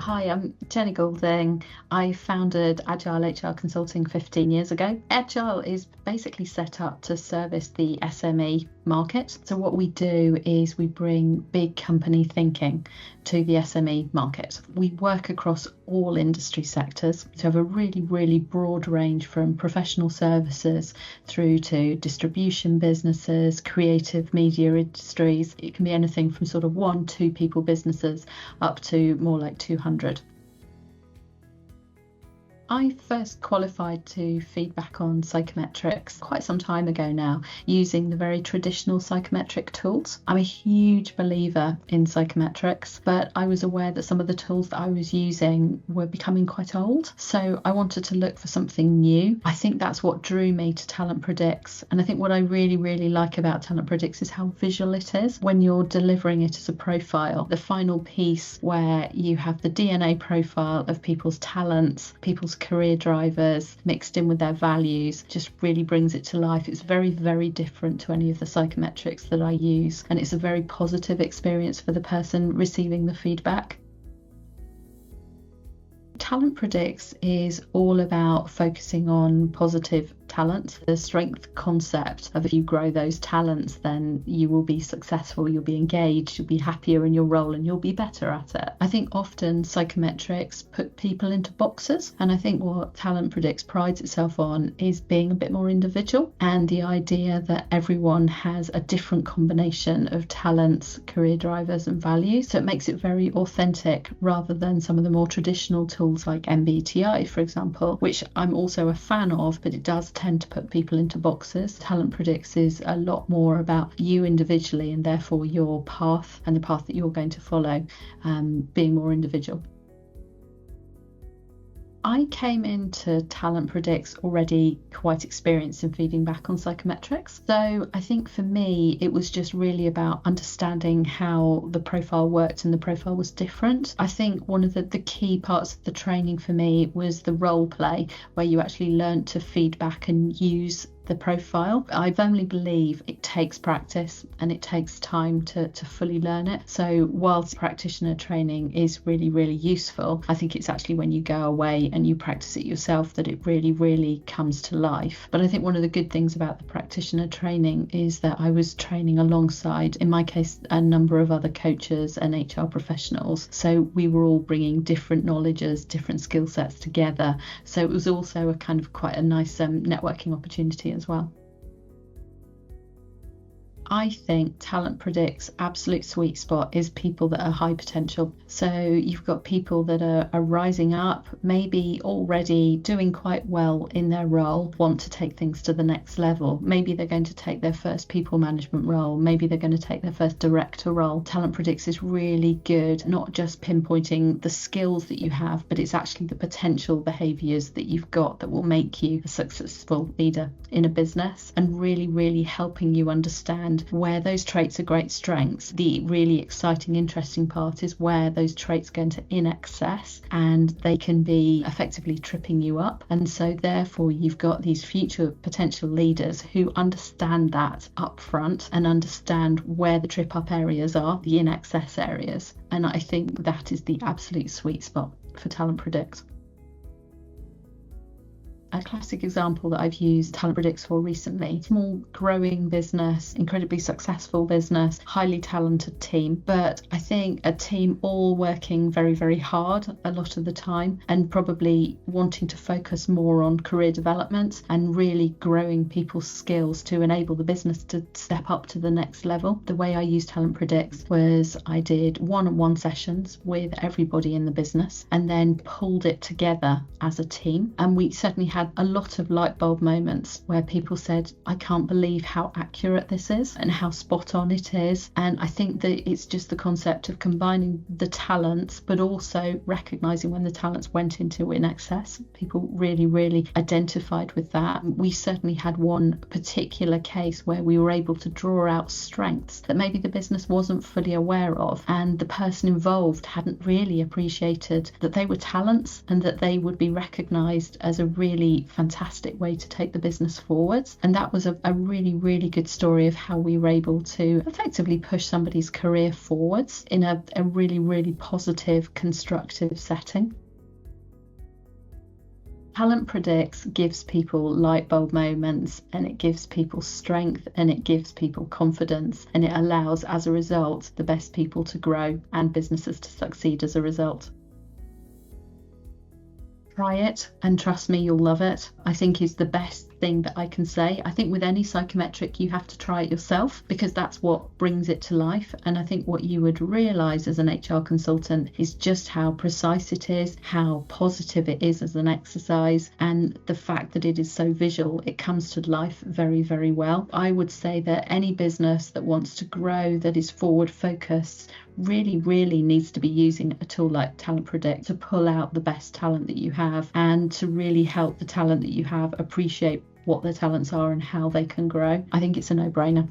Hi, I'm Jenny Goulding. I founded Agile HR Consulting 15 years ago. Agile is basically set up to service the SME market. So what we do is we bring big company thinking to the SME market. We work across all industry sectors, so have a really broad range from professional services through to distribution businesses, creative media industries. It can be anything from sort of 1-2 people businesses up to more like 200. I first qualified to feedback on psychometrics quite some time ago now, using the very traditional psychometric tools. I'm a huge believer in psychometrics, but I was aware that some of the tools that I was using were becoming quite old, so I wanted to look for something new. I think that's what drew me to TalentPredix, and I think what I really like about TalentPredix is how visual it is. When you're delivering it as a profile, the final piece where you have the DNA profile of people's talents, people's career drivers mixed in with their values, just really brings it to life. It's very different to any of the psychometrics that I use, and it's a very positive experience for the person receiving the feedback. TalentPredix is all about focusing on positive talent. The strength concept of if you grow those talents, then you will be successful, you'll be engaged, you'll be happier in your role, and you'll be better at it. I think often psychometrics put people into boxes, and I think what TalentPredix prides itself on is being a bit more individual, and the idea that everyone has a different combination of talents, career drivers and values. So it makes it very authentic rather than some of the more traditional tools like MBTI, for example, which I'm also a fan of, but it does tend to put people into boxes. TalentPredix is a lot more about you individually, and therefore your path and the path that you're going to follow, being more individual. I came into TalentPredix already quite experienced in feeding back on psychometrics. So I think for me, it was just really about understanding how the profile worked, and the profile was different. I think one of the key parts of the training for me was the role play, where you actually learn to feed back and use the profile. I firmly believe it takes practice and it takes time to fully learn it. So whilst practitioner training is really useful, I think it's actually when you go away and you practice it yourself that it really comes to life. But I think one of the good things about the practitioner training is that I was training alongside, in my case, a number of other coaches and HR professionals. So we were all bringing different knowledges, different skill sets together. So it was also a kind of quite a nice networking opportunity as well. I think TalentPredix absolute sweet spot is people that are high potential. So you've got people that are rising up, maybe already doing quite well in their role, want to take things to the next level. Maybe they're going to take their first people management role. Maybe they're going to take their first director role. TalentPredix is really good, not just pinpointing the skills that you have, but it's actually the potential behaviours that you've got that will make you a successful leader in a business, and really helping you understand where those traits are great strengths. The really exciting, interesting part is where those traits go into in excess and they can be effectively tripping you up. And so therefore you've got these future potential leaders who understand that up front and understand where the trip up areas are, the in excess areas. And I think that is the absolute sweet spot for TalentPredix. A classic example that I've used TalentPredix for recently, small growing business, incredibly successful business, highly talented team, but I think a team all working very hard a lot of the time, and probably wanting to focus more on career development and really growing people's skills to enable the business to step up to the next level. The way I used TalentPredix was I did one-on-one sessions with everybody in the business and then pulled it together as a team, and we certainly had a lot of light bulb moments where people said, I can't believe how accurate this is and how spot on it is. And I think that it's just the concept of combining the talents, but also recognizing when the talents went into in excess. People really identified with that. We certainly had one particular case where we were able to draw out strengths that maybe the business wasn't fully aware of, and the person involved hadn't really appreciated that they were talents and that they would be recognized as a really really fantastic way to take the business forwards. And that was a really, really good story of how we were able to effectively push somebody's career forwards in a really, really positive, constructive setting. TalentPredix gives people light bulb moments, and it gives people strength, and it gives people confidence, and it allows, as a result, the best people to grow and businesses to succeed as a result. Try it, and trust me, you'll love it. I think is the best thing that I can say. I think with any psychometric, you have to try it yourself, because that's what brings it to life. And I think what you would realise as an HR consultant is just how precise it is, how positive it is as an exercise, and the fact that it is so visual, it comes to life very, very well. I would say that any business that wants to grow, that is forward focused, really, really needs to be using a tool like TalentPredix to pull out the best talent that you have, and to really help the talent that you have appreciate what their talents are and how they can grow. I think it's a no-brainer.